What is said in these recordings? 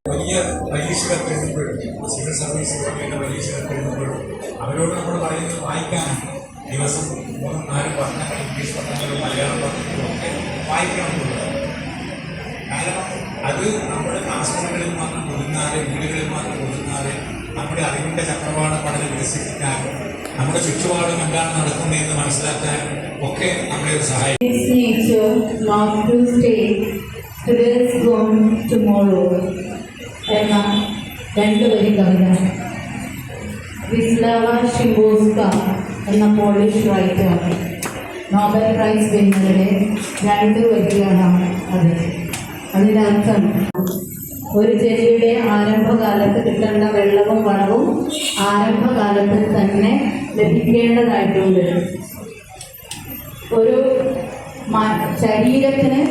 വലിയ പരീക്ഷകൾ എഴുതുമ്പോഴും സിവിൽ സർവീസ് പോലെയുള്ള പരീക്ഷകൾ എഴുതുമ്പോഴും അവരോട് നമ്മൾ പറയുന്നത് വായിക്കാനാണ്. ദിവസം 3-4 പത്രങ്ങൾ, ഇംഗ്ലീഷ് പത്രങ്ങളും മലയാളം പത്രങ്ങളും ഒക്കെ വായിക്കണമെന്നുള്ളത്. കാരണം അത് നമ്മുടെ ക്ലാസ് മുറികളിൽ മാത്രം ഒതുങ്ങാതെ, വീടുകളിൽ മാത്രം ഒതുങ്ങാതെ നമ്മുടെ അറിവിൻ്റെ ചക്രവാളം വളരെ വികസിപ്പിക്കാനും നമ്മുടെ ചുറ്റുപാടും എന്താണ് നടക്കുന്നതെന്ന് മനസ്സിലാക്കാനും ഒക്കെ നമ്മളെ ഒരു സഹായിക്കും. എന്ന 2 വരി കവിത വിസ്ലാവ ഷിംബോസ്ക എന്ന പോളിഷ് റൈറ്റർ നോബൽ പ്രൈസ് വിന്നറുടെ 2 വരികളാണ് അത്. അതിൻ്റെ അർത്ഥം, ഒരു ചെടിയുടെ ആരംഭകാലത്ത് കിട്ടേണ്ട വെള്ളവും വളവും ആരംഭകാലത്ത് തന്നെ ലഭിക്കേണ്ടതായിട്ടുണ്ട്. ഒരു ശരീരത്തിന്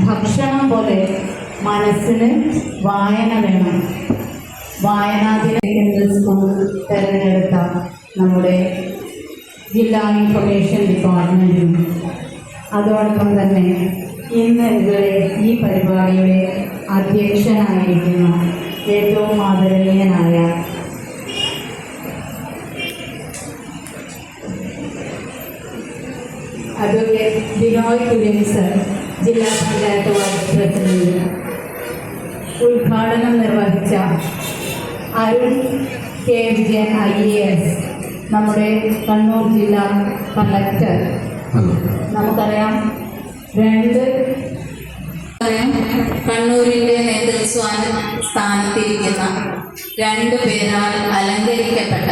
ഭക്ഷണം പോലെ മനസ്സിന് വായന വേണം. വായനാദിന സ്കൂൾ തിരഞ്ഞെടുത്ത നമ്മുടെ ജില്ലാ ഇൻഫർമേഷൻ ഡിപ്പാർട്ട്മെൻറ്റും അതോടൊപ്പം തന്നെ ഇന്ന് ഇവിടെ ഈ പരിപാടിയുടെ അധ്യക്ഷനായിരിക്കുന്ന ഏറ്റവും ആദരണീയനായ അഡ്വക്കേറ്റ് ബിനോയ് കുര്യൻ സർ, ജില്ലാ പഞ്ചായത്ത് വൈസ് പ്രസിഡന്റ്, ഉദ്ഘാടനം നിർവഹിച്ച അരുൺ കെ വിജയൻ IAS, നമ്മുടെ കണ്ണൂർ ജില്ലാ കളക്ടർ. നമുക്കറിയാം കണ്ണൂരിൻ്റെ നേതൃത്വ സ്ഥാനത്തിരിക്കുന്ന 2 പേരാൽ അലങ്കരിക്കപ്പെട്ട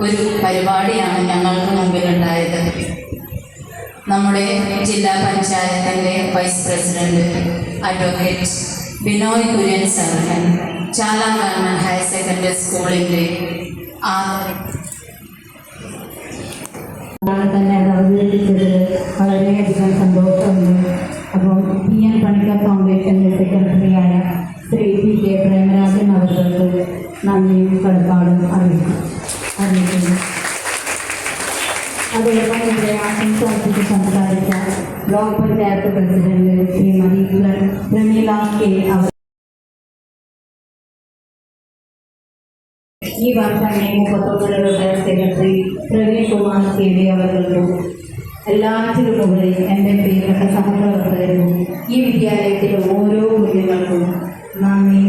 ഒരു പരിപാടിയാണ് ഞങ്ങൾക്ക് മുമ്പിലുണ്ടായത്. നമ്മുടെ ജില്ലാ പഞ്ചായത്തിൻ്റെ vice president advocate Binoy Kurian sir, Chala government higher secondary സ്കൂളിൻ്റെ തന്നെ അത് അവതരിപ്പിച്ചത് വളരെയധികം സന്തോഷമുണ്ട്. അപ്പം PN പണിക്കർ ഫൗണ്ടേഷൻ്റെ സെക്രട്ടറിയായ ശ്രീ PK പ്രേമരാജൻ അവർക്ക് നന്ദിയും കടപ്പാടും അറിയിക്കുന്നു. അതോടൊപ്പം ഇവിടെ ആശംസ അർപ്പിച്ച് സംസാരിച്ച block panchayat president Shrimati Prameela K അവർ ഈ വർഷം May 31 secretary Praveen Kumar KD അവർക്കും എല്ലാറ്റിലും ഉപരി എൻ്റെ പ്രിയപ്പെട്ട സഹപ്രവർത്തകർക്കും ഈ വിദ്യാലയത്തിലെ ഓരോ കുഞ്ഞുങ്ങൾക്കും നന്ദി.